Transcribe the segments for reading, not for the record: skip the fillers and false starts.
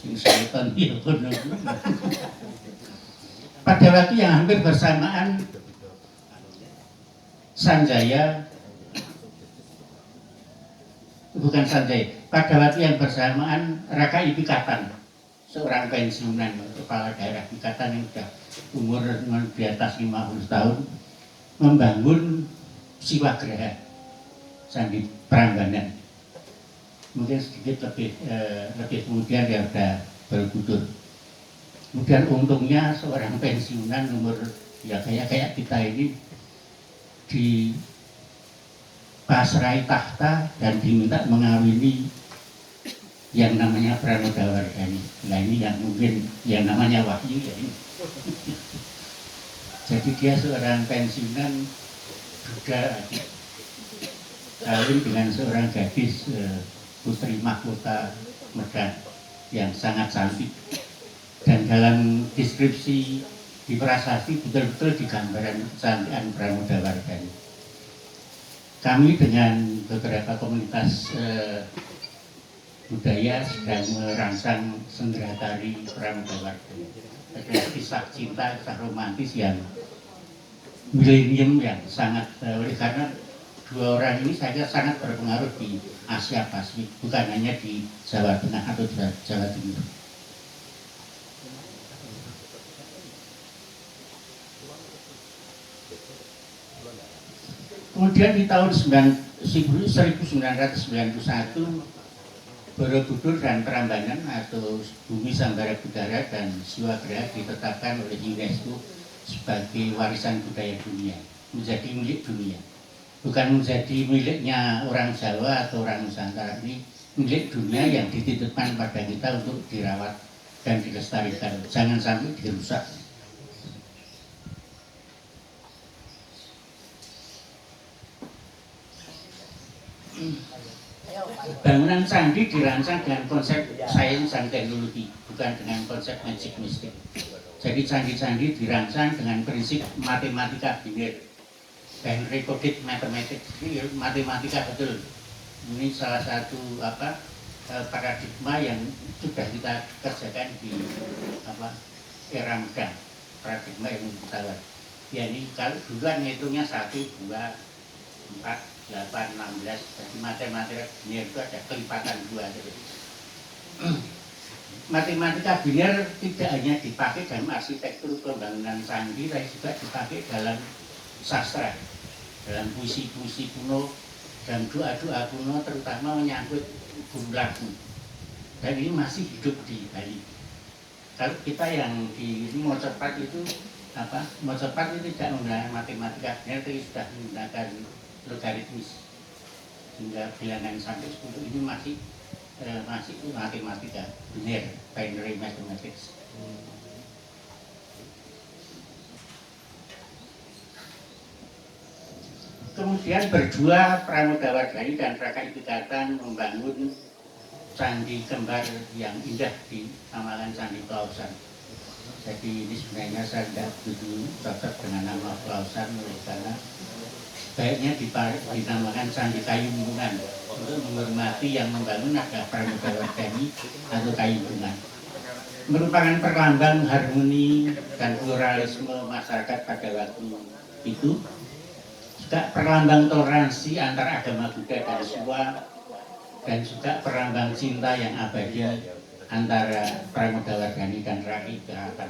sing setan ya kono. Pada waktu yang hampir bersamaan Sanjaya, bukan Sanjaya, pada waktu yang bersamaan Raka Ipikatan, seorang pensiunan kepala daerah Pikatan yang sudah umur di atas 50 tahun, membangun Siwagraha Candi Prambanan. Mungkin sedikit lebih kemudian dia sudah berbudur. Kemudian untungnya seorang pensiunan umur ya kayak kita ini dipasrai tahta dan diminta mengawini yang namanya Pramodawardhani. Nah ini yang mungkin yang namanya wahyu ya ini. Jadi dia seorang pensiunan juga kawin dengan seorang gadis putri mahkota Medan yang sangat cantik. Dan dalam deskripsi di prasasti betul-betul digambaran kecantikan Pramodawardhani. Kami dengan beberapa komunitas budaya sedang merancang sendratari Pramodawardhani. Ada kisah cinta, kisah romantis yang milenium yang sangat oleh karena dua orang ini saya sangat berpengaruh di Asia Pasifik, bukan hanya di Jawa Tengah atau Jawa Timur. Kemudian di tahun 1991 Borobudur dan Prambanan atau Bumi Sambara Budara dan Siwagraha ditetapkan oleh UNESCO sebagai warisan budaya dunia, menjadi milik dunia. Bukan menjadi miliknya orang Jawa atau orang Nusantara, ini milik dunia yang dititipkan pada kita untuk dirawat dan dilestarikan. Jangan sampai dirusak. Bangunan candi dirancang dengan konsep sains dan teknologi, bukan dengan konsep magic mistik. Jadi candi-candi dirancang dengan prinsip matematika biner dan recorded mathematics. Ini matematika betul. Ini salah satu paradigma yang sudah kita kerjakan di era muda, paradigma ilmu pengetahuan. Ya ini kalau duluan ngitungnya 1, 2, 4, 8, 16, jadi matematika biner itu ada kelipatan 2. Matematika biner tidak hanya dipakai dalam arsitektur pembangunan candi, tapi juga dipakai dalam sastra, dalam puisi-puisi kuno, dan doa-doa kuno, terutama menyangkut lagu. Dan ini masih hidup di Bali. Kalau kita yang di Mojopat itu Mojopat itu tidak menggunakan matematika biner, tapi sudah menggunakan logaritmis hingga bilangan sampai 10 ini masih matematika biner, binary mathematics. Kemudian berdua Pramodawardhani dan Raka Ipikatan membangun candi kembar yang indah di Namalan Candi Pelausan. Jadi ini sebenarnya saya tidak begitu cocok dengan nama Pelausan karena baiknya dinamakan Candi Kayu Bungan untuk menghormati yang membangun adalah Pramodawardhani atau Kayu Bungan. Merupakan perlambang harmoni dan pluralisme masyarakat pada waktu itu, juga perlambang toleransi antar agama Buddha dan Jawa, dan juga perlambang cinta yang abadi antara Pramodawardhani dan Raka Ipikatan.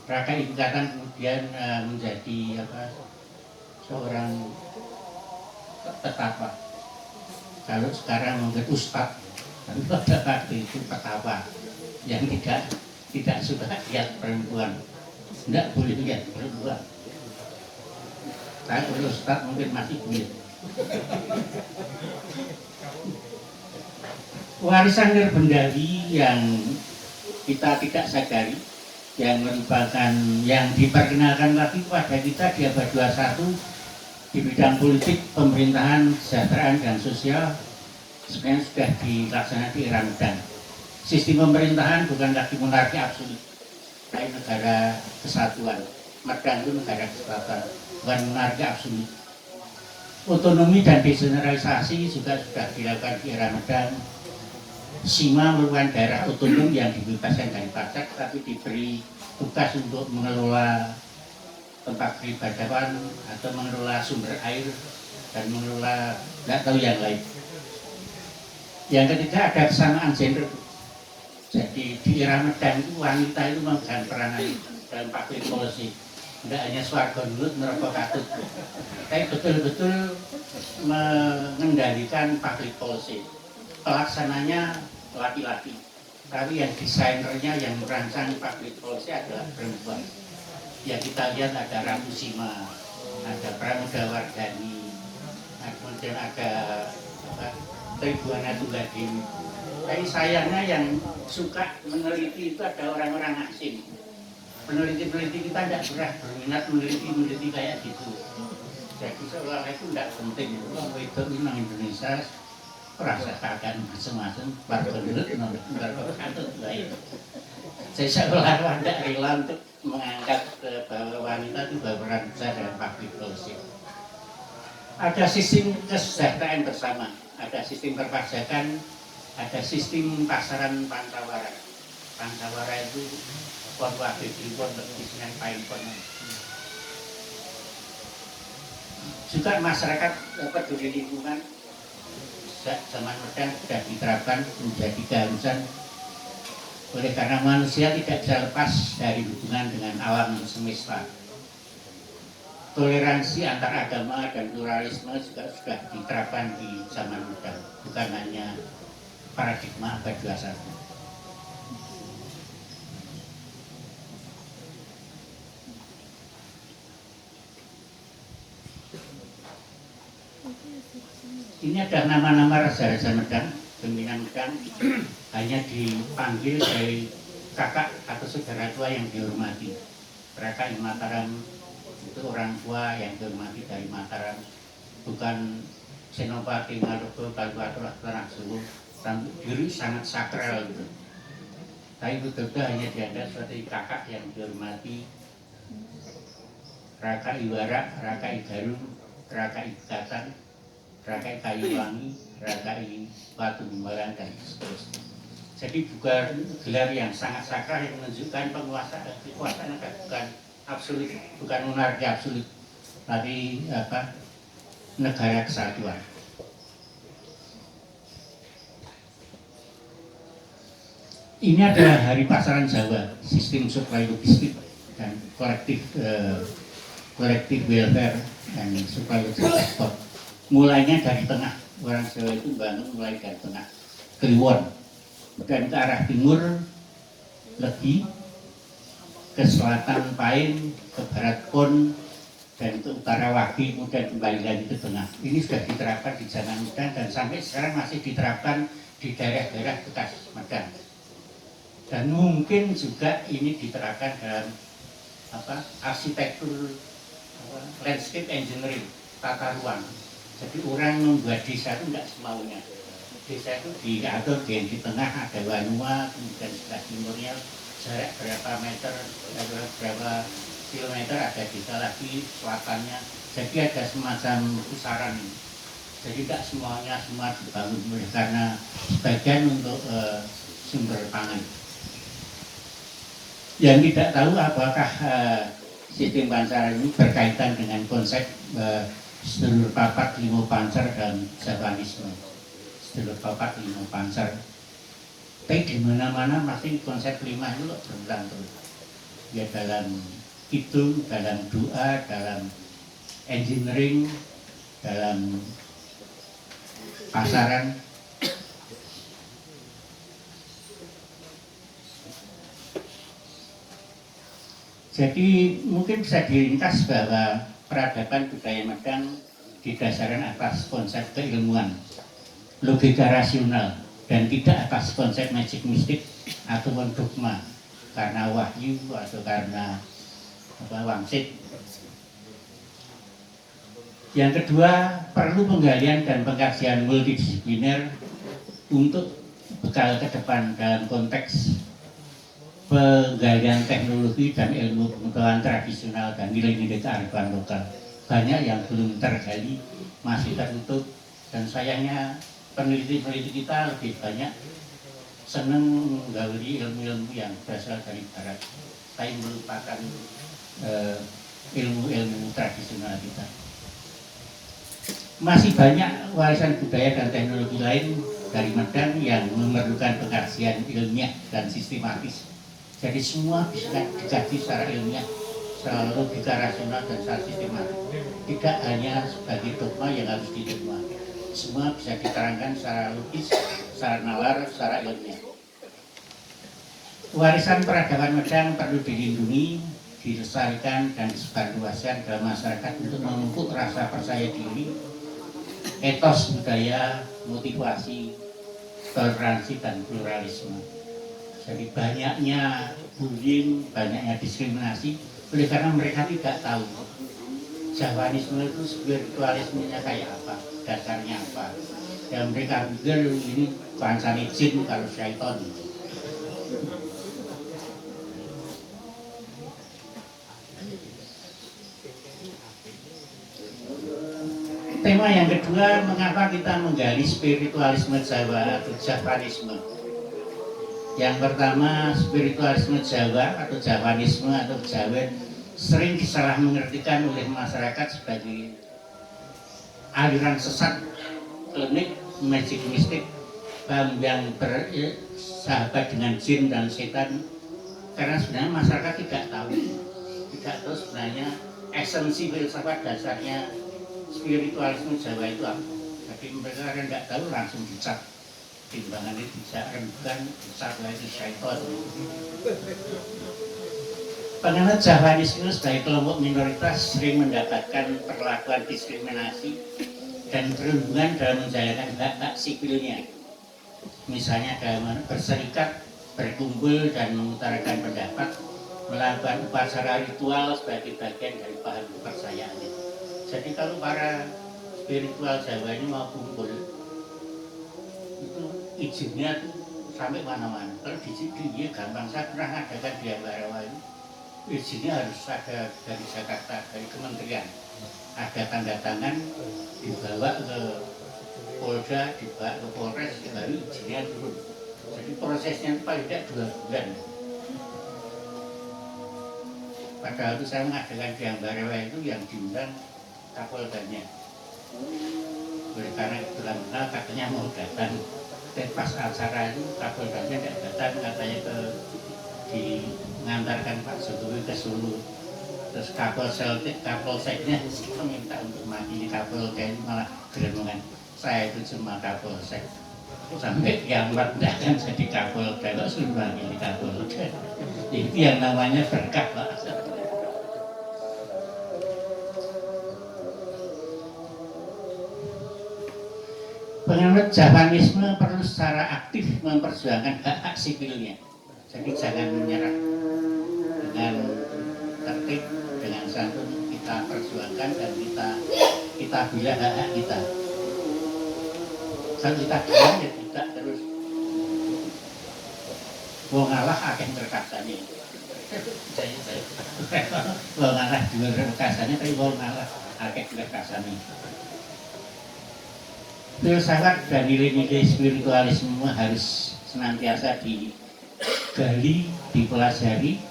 Raka Ipikatan kemudian menjadi seorang petapa. Kalau sekarang mungkin ustadz, tapi pada waktu itu petapa yang tidak suka lihat perempuan, tidak boleh lihat perempuan. Kalau ustadz mungkin masih boleh. Warisan nirbendawi yang kita tidak sadari, yang merupakan yang diperkenalkan lagi kepada kita di abad 21 di bidang politik, pemerintahan, kesejahteraan, dan sosial sebenarnya sudah dilaksanakan di era modern. Sistem pemerintahan bukan lagi monarki absolut, tapi negara kesatuan. Modern itu negara kesatuan, bukan monarki absolut. Otonomi dan desentralisasi juga sudah dilakukan di era modern. Sima merupakan daerah otonom yang dibebaskan dari pajak, tapi diberi tugas untuk mengelola tempat peribadahan atau mengelola sumber air dan mengelola nggak tahu yang lain. Yang ketiga ada kesamaan gender. Jadi di era Medan itu wanita itu memegang peranan dalam public policy. Tidak hanya swarga dulu merokok katut, tapi betul-betul mengendalikan public policy. Pelaksananya laki-laki, tapi yang desainernya yang merancang public policy adalah perempuan. Ya kita lihat ada Ratu Sima, ada Pramodawardhani, kemudian ada Tribuana Tunggadewi. Tapi sayangnya yang suka meneliti itu ada orang-orang asing. Peneliti-peneliti kita tidak pernah berminat meneliti kayak gitu. Jadi seolah itu tidak penting. Kalau itu memang Indonesia merasakan macam-macam, barbelut, barbelut lain. Saya seolah tidak rela untuk mengangkat bahwa wanita itu berperan besar dalam public policy. Ada sistem kesejahteraan bersama, ada sistem perpajakan, ada sistem pasaran pancawara. Pancawara itu pon wajib impor bisnis impor. Juga masyarakat peduli lingkungan zaman modern sudah diterapkan menjadi keharusan. Oleh karena manusia tidak bisa lepas dari hubungan dengan alam semesta. Toleransi antar agama dan pluralisme juga sudah diterapkan di zaman modern, bukan hanya paradigma abad 21. Ini ada nama-nama raja-raja Medan, pimpinan Medan, hanya dipanggil dari kakak atau saudara tua yang dihormati. Raka Mataram itu orang tua yang dihormati dari Mataram, bukan Senopati Malopo, Paluatura, Tanah Sulu, diri sangat sakral gitu. Tapi betul-betul hanya dianggap seperti kakak yang dihormati. Raka Iwara, Raka Igarung, Raka Ikatan, Raka Kayuwangi, Raka Batu Bimbaran, dan seterusnya. Jadi bukan gelar yang sangat sakral yang menunjukkan kekuasaan bukan absolut, bukan monarki absolut, tapi negara kesatuan. Ini adalah Hari Pasaran Jawa, sistem supply logistik dan kolektif welfare dan supply logistik ekspor. Mulainya dari tengah, orang Jawa itu bangun mulai dari tengah, Kliwon, dan ke arah timur Legi, ke selatan Pain, ke barat Pon, dan ke utara Wagi, kemudian kembali lagi ke tengah. Ini sudah diterapkan di zaman Medan dan sampai sekarang masih diterapkan di daerah-daerah bekas Medan. Dan mungkin juga ini diterapkan dalam arsitektur landscape engineering, tata ruang. Jadi orang membuat desa itu tidak semaunya. Desa itu diatur di tengah ada Wanua, kemudian sebelah timurnya jarak berapa meter, berapa kilometer ada desa lagi, selatannya. Jadi ada semacam pusaran. Jadi tidak semuanya semua dibangun karena sebagian untuk sumber pangan. Yang tidak tahu apakah sistem pancaran ini berkaitan dengan konsep sedulur papat limo pancar dan Javanisme. Sedulur papat limo pancar. Tapi di mana-mana masih konsep lima itu berulang terus. Ya dalam hitung, dalam doa, dalam engineering, dalam pasaran. Jadi mungkin bisa diringkas bahwa peradaban budaya Medan didasarkan atas konsep keilmuan, logika rasional, dan tidak atas konsep magic mistik ataupun dogma karena wahyu atau karena wangsit. Yang kedua, perlu penggalian dan pengkajian multidisipliner untuk bekal ke depan dalam konteks penggalian teknologi dan ilmu pengetahuan tradisional dan nilai-nilai kearifan lokal. Banyak yang belum tergali, masih tertutup, dan sayangnya peneliti-peneliti kita lebih banyak seneng menggauli ilmu-ilmu yang berasal dari barat, tapi melupakan ilmu-ilmu tradisional kita. Masih banyak warisan budaya dan teknologi lain dari Medan yang memerlukan pengkajian ilmiah dan sistematis. Jadi semua bisa dikaji secara ilmiah, secara logika rasional dan secara sistematis. Tidak hanya sebagai dogma yang harus diterima. Semua bisa diterangkan secara logis, secara nalar, secara ilmiah. Warisan peradaban Medan perlu dilindungi, dilestarikan, dan disebarluaskan dalam masyarakat untuk memupuk rasa percaya diri, etos budaya, motivasi, toleransi, dan pluralisme. Jadi banyaknya bullying, banyaknya diskriminasi oleh karena mereka tidak tahu Javanisme itu spiritualismenya kayak apa, dasarnya apa. Dan mereka pikir ini bangsane jin kalau syaiton. Tema yang kedua, mengapa kita menggali spiritualisme Jawa atau Javanisme. Yang pertama, spiritualisme Jawa atau Javanisme atau Jawa sering disalah mengertikan oleh masyarakat sebagai aliran sesat, klinik, magic mistik yang bersahabat dengan jin dan setan. Karena sebenarnya masyarakat tidak tahu sebenarnya esensi filsafat dasarnya spiritualisme Jawa itu apa. Jadi mereka tidak tahu langsung dicap timbangannya bisa rembukan, dicap itu syaiton. Penganut Javanisme sebagai kelompok minoritas sering mendapatkan perlakuan diskriminasi dan perlindungan dalam menjalankan hak-hak sipilnya. Misalnya dalam berserikat, berkumpul dan mengutarakan pendapat, melakukan upacara ritual sebagai bagian dari paham kepercayaannya. Jadi kalau para spiritual Jawa ini mau kumpul, itu izinnya tuh sampai mana-mana. Kalau di sini gampang, saya pernah ngadakan di Ambarawa ini. Izinnya harus ada dari Jakarta, dari kementerian. Ada tanda tangan, dibawa ke Polda, dibawa ke Polres, baru izinnya turun. Jadi prosesnya paling tidak 2 bulan. Padahal itu saya mengadakan di Ambarawa itu yang diundang Kapoldanya. Oleh karena kebetulan katanya mau datang. Dan pas acara itu Kapoldanya tidak datang, katanya mengantarkan Pak Jokowi ke Solo. Terus Kapolseknya minta untuk mewakili Kapolda itu malah gerenungan. Saya itu cuma Kapolsek. Sampai yang merendahkan jadi Kapolda, kok suruh mewakili Kapolda. Itu yang namanya berkah, Pak. Penganut Javanisme perlu secara aktif memperjuangkan hak-hak sipilnya. Jadi jangan menyerah, dengan tertib, dengan santun kita perjuangkan dan kita bela hak-hak kita. Kalau kita bilang ya tidak terus wong ngalah akeh rekasane. Wong ngalah dua rekasane tapi wong ngalah akeh rekasane. Filsafat dan nilai-nilai spiritualisme harus senantiasa digali, dipelajari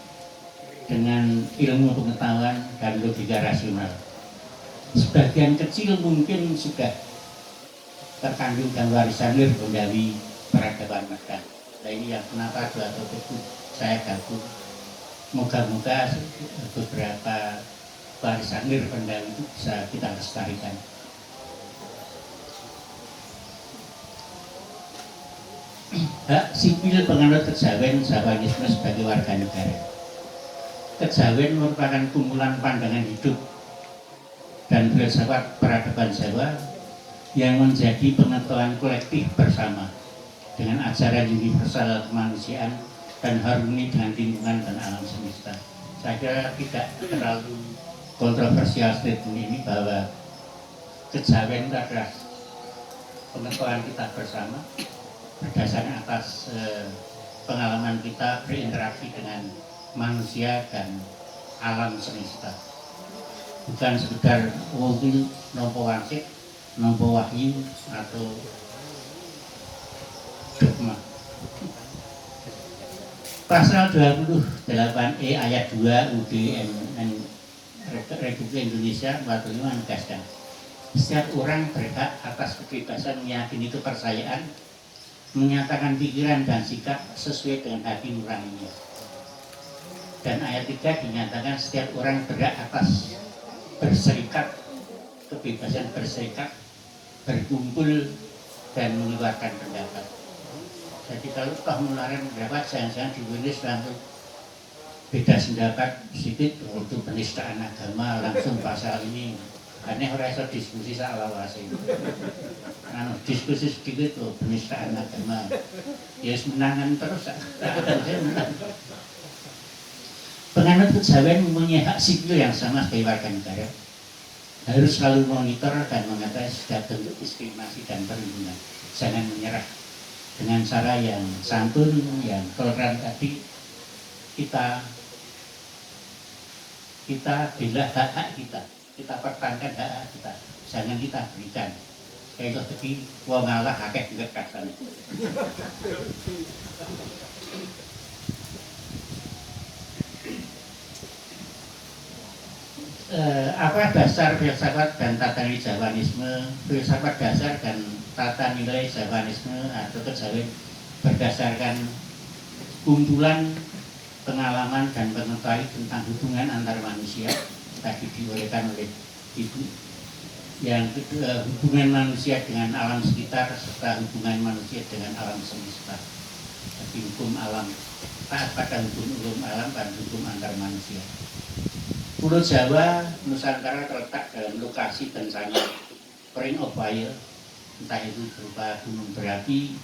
dengan ilmu pengetahuan dan logika rasional. Sebagian kecil mungkin sudah terkandung dalam warisan nirgondawi peradaban Medan. Nah ini yang kenapa atau saya gabung. Moga-moga beberapa warisan nirgondawi itu bisa kita lestarikan. Hak sipil penganut kejawen Javanisme sebagai warga negara. Kejawen merupakan kumpulan pandangan hidup dan filsafat peradaban Jawa yang menjadi pengetahuan kolektif bersama dengan ajaran universal kemanusiaan dan harmoni dengan lingkungan dan alam semesta. Saya kira tidak terlalu kontroversial statement ini bahwa kejawen itu adalah pengetahuan kita bersama berdasarkan atas pengalaman kita berinteraksi dengan manusia dan alam semesta. Bukan sekedar wongil nompo wangsik, nompo wahyu atau dogma. Pasal 28E ayat 2 UUD Republik Indonesia 45 menegaskan setiap orang berhak atas kebebasan meyakini kepercayaan, menyatakan pikiran dan sikap sesuai dengan hati nuraninya. Dan ayat 3 dinyatakan setiap orang berhak atas berserikat, kebebasan berserikat, berkumpul dan mengeluarkan pendapat. Jadi kalau toh mengeluarkan pendapat, jangan-jangan diwilis langsung beda pendapat sedikit untuk penistaan agama langsung pasal ini. Karena orang iso diskusi saklawase. Diskusi sedikit tuh penistaan agama. Ya menangan terus. Penganut kejawen mempunyai hak sipil yang sama sebagai warga negara. Harus selalu monitor dan mengatasi setiap bentuk diskriminasi dan perlindungan. Jangan menyerah. Dengan cara yang santun, yang toleran tadi, kita bela hak-hak kita pertahankan hak kita, jangan kita berikan. Kayak tadi, wong ngalah akeh juga kasane. Apa dasar filsafat dan tata nilai Jawanisme? Filsafat dasar dan tata nilai Jawanisme atau kejawen berdasarkan kumpulan pengalaman dan pengetahuan tentang hubungan antar manusia tadi diuraikan oleh Ibu. Yang kedua, hubungan manusia dengan alam sekitar serta hubungan manusia dengan alam semesta. Jadi hukum alam, taat pada hukum alam dan hukum antar manusia. Pulau Jawa, Nusantara terletak dalam lokasi bencana ring of fire, entah itu berupa gunung berapi,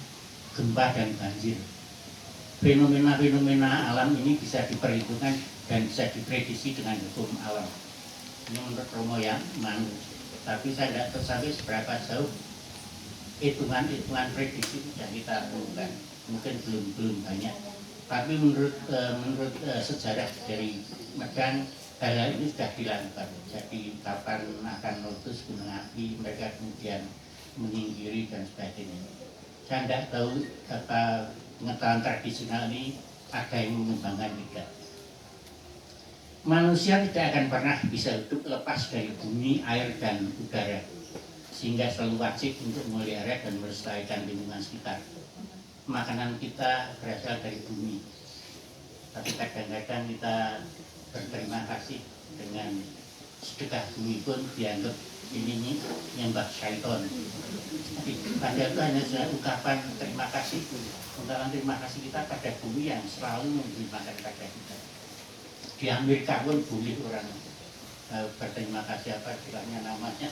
gempa dan banjir. Fenomena-fenomena alam ini bisa diperhitungkan dan bisa diprediksi dengan hukum alam. Ini menurut Romo yang tapi saya tidak tahu sampai seberapa jauh hitungan prediksi sudah kita temukan. Mungkin belum banyak. Tapi menurut sejarah dari Medan, hal ini sudah dilakukan. Jadi kapan akan meletus gunung api, mereka kemudian menyingkiri dan sebagainya. Saya tidak tahu apa pengetahuan tradisional ini ada yang mengembangkan tidak. Manusia tidak akan pernah bisa hidup lepas dari bumi, air, dan udara, sehingga selalu wajib untuk memelihara dan melestarikan lingkungan sekitar. Makanan kita berasal dari bumi, tapi kadang-kadang kita berterima kasih dengan sedekah bumi pun dianggap ini nyembah syaiton. Padahal itu hanya ungkapan terima kasih, ungkapan terima kasih kita pada bumi yang selalu memberi makan pada kita. Di Amerika pun boleh orang berterima kasih apa istilahnya namanya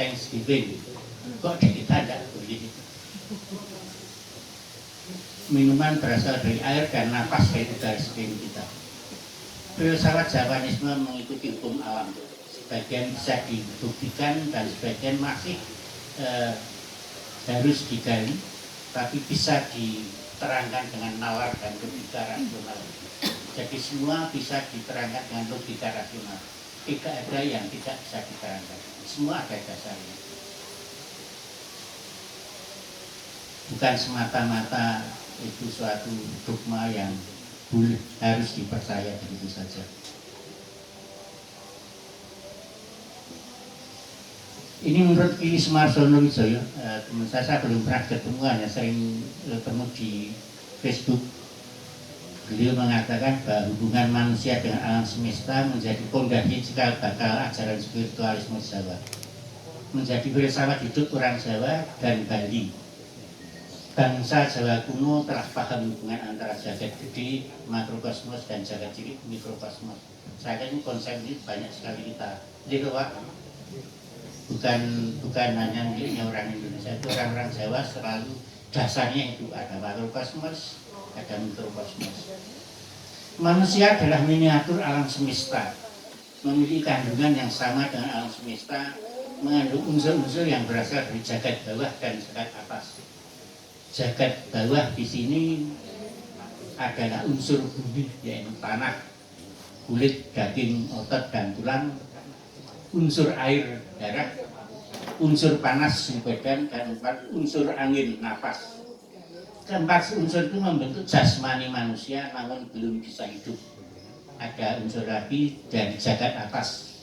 Thanksgiving. Kok di kita tidak boleh? Minuman berasal dari air dan nafas dari udara sekeliling kita. Filsafat Jawanisme mengikuti hukum alam. Sebagian bisa dibuktikan dan sebagian masih harus digali, tapi bisa diterangkan dengan nalar dan logika rasional. Jadi semua bisa diterangkan dengan logika rasional. Tidak ada yang tidak bisa diterangkan. Semua ada dasarnya. Bukan semata-mata itu suatu dogma yang harus dipercaya begitu saja. Ini menurut Ki Sumarsono Wijaya, teman saya belum pernah ketemu, hanya sering ketemu di Facebook. Beliau mengatakan bahwa hubungan manusia dengan alam semesta menjadi pondasi cikal bakal ajaran spiritualisme Jawa. Menjadi filsafat hidup orang Jawa dan Bali. Bangsa Jawa kuno telah paham hubungan antara jagat gede, makrokosmos, dan jagat cilik, mikrokosmos. Saya kira ini konsep ini banyak sekali kita lihat. Bukan hanya miliknya orang Indonesia, itu orang-orang Jawa selalu dasarnya itu ada makrokosmos, ada mikrokosmos. Manusia adalah miniatur alam semesta, memiliki kandungan yang sama dengan alam semesta, mengandung unsur-unsur yang berasal dari jagat bawah dan jagat atas. Jagat bawah di sini adalah unsur bumi, yaitu tanah, kulit, daging, otot, dan tulang, unsur air, darah, unsur panas, badan, dan unsur angin, nafas. Keempat unsur itu membentuk jasmani manusia namun belum bisa hidup. Ada unsur lagi dari jagat atas,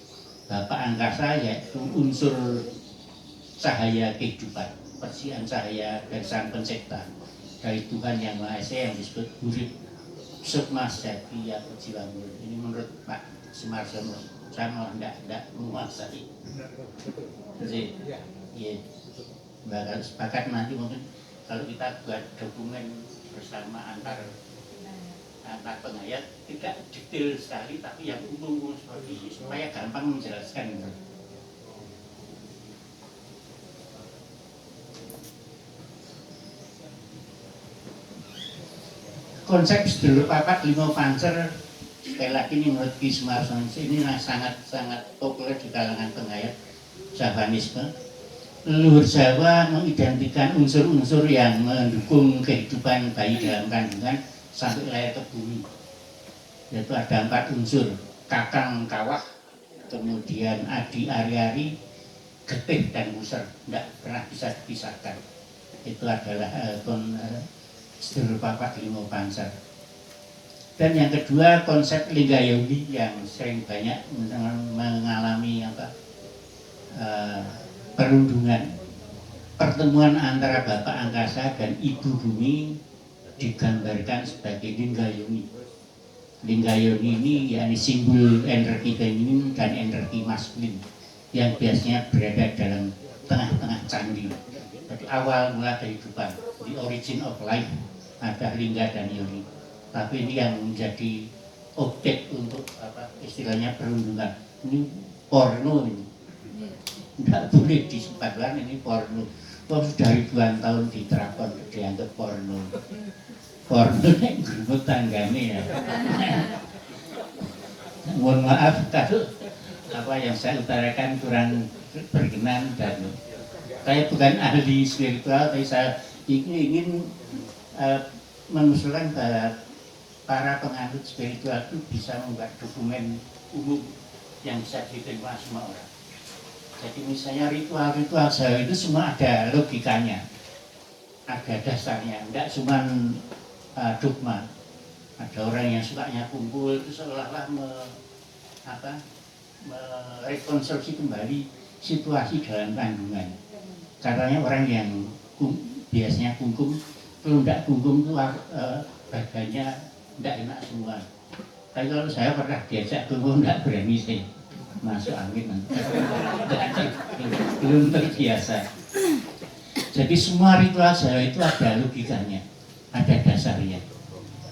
Bapak Angkasa, yaitu unsur cahaya kehidupan, persian cahaya dari Sang Pencipta, dari Tuhan Yang Maha Esa yang disebut Hurif Sukma Sejati atau Jiwa Murid. Ini menurut Pak Sumarsono, saya malah tidak menguasai. Jadi, ya, bakal sepakat nanti mungkin kalau kita buat dokumen bersama antar pengayat, tidak detail sekali tapi yang umum seperti ini supaya gampang menjelaskan. Konsep sedulur papat lima pancer, sekali lagi ini menurut Ki Sumarsono ini sangat populer di kalangan pengayat Javanisme. Leluhur Jawa mengidentikan unsur-unsur yang mendukung kehidupan bayi dalam kandungan sampai lahir ke bumi. Yaitu ada 4 unsur: kakang kawah, kemudian adi ari-ari, getih dan muser. Tidak pernah bisa dipisahkan. Itu adalah sedulur papat lima pancer. Dan yang kedua konsep Linggayoni yang sering banyak mengalami perundungan. Pertemuan antara Bapak Angkasa dan Ibu Bumi digambarkan sebagai Linggayoni. Linggayoni ini yakni simbol energi feminin dan energi maskulin yang biasanya berada dalam tengah-tengah candi. Jadi awal mula kehidupan, the origin of life, ada lingga dan yoni. Tapi ini yang menjadi objek untuk istilahnya perundungan. Ini porno ini. Tidak boleh disebarkan, ini porno. Wah, sudah ribuan tahun diterapkan dianggap porno. Porno yang gerut tanggane ya. Mohon maaf kalau apa yang saya utarakan kurang berkenan, dan saya bukan ahli spiritual, tapi saya ingin mengusulkan bahwa para penganut spiritual itu bisa membuat dokumen umum yang bisa diterima semua orang. Jadi misalnya ritual-ritual Jawa itu semua ada logikanya, ada dasarnya, tidak cuma dogma. Ada orang yang sukanya kumpul itu seolah-olah merekonstruksi kembali situasi dalam kandungan. Katanya orang yang biasanya kungkum, kalau tidak kungkum itu badannya tidak enak semua. Tapi kalau saya pernah diajak kungkum tidak berani sih. Masuk angin nanti. Belum terbiasa. Jadi semua ritual Jawa itu ada logikanya, ada dasarnya.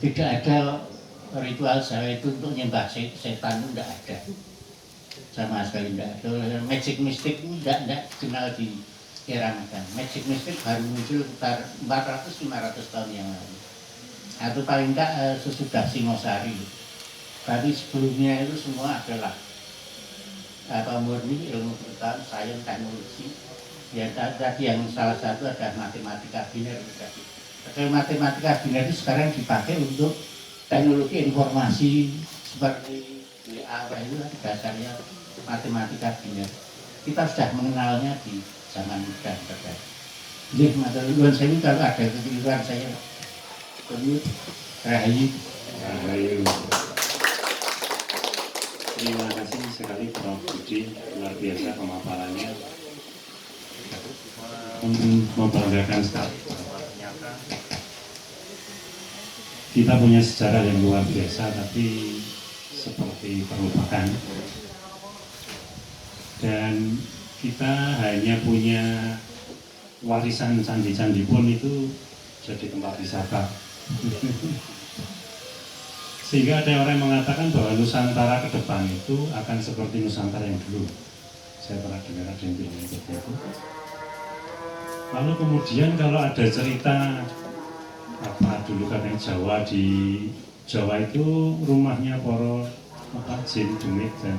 Tidak ada ritual Jawa itu untuk nyembah setan, itu tidak ada, sama sekali tidak ada. Magic mystic itu tidak kenal di era modern. Magic mystic baru muncul sekitar 400-500 tahun yang lalu, atau paling tidak sesudah Singosari. Tapi sebelumnya itu semua adalah murni ilmu pengetahuan, sains, teknologi. Ya tadi yang salah satu ada matematika biner. Kalau matematika biner itu sekarang dipakai untuk teknologi informasi seperti WA itu dasarnya matematika biner. Kita sudah mengenalnya di zaman modern. Jadi matematika saya ini kalau ada kekeliruan saya rahayu. Terima kasih sekali Prof. Budi, luar biasa pemaparannya, membanggakan sekali. Ternyata kita punya sejarah yang luar biasa, tapi seperti terlupakan. Dan kita hanya punya warisan candi-candi pun itu jadi tempat wisata. Sehingga ada orang yang mengatakan bahwa Nusantara ke depan itu akan seperti Nusantara yang dulu. Saya pernah dengar ada yang bilang seperti itu. Lalu kemudian kalau ada cerita dulu katanya Jawa, di Jawa itu rumahnya para jin demit, dan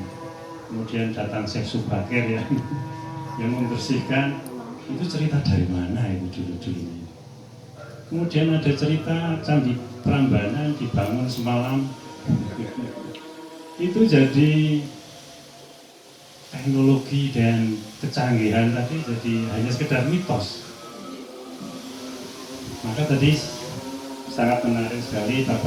kemudian datang Syekh Subakir yang membersihkan. Itu cerita dari mana itu dulu-dulu? Kemudian ada cerita Candi Prambanan dibangun semalam. Itu jadi teknologi dan kecanggihan tadi jadi hanya sekedar mitos. Maka tadi sangat menarik sekali Bapak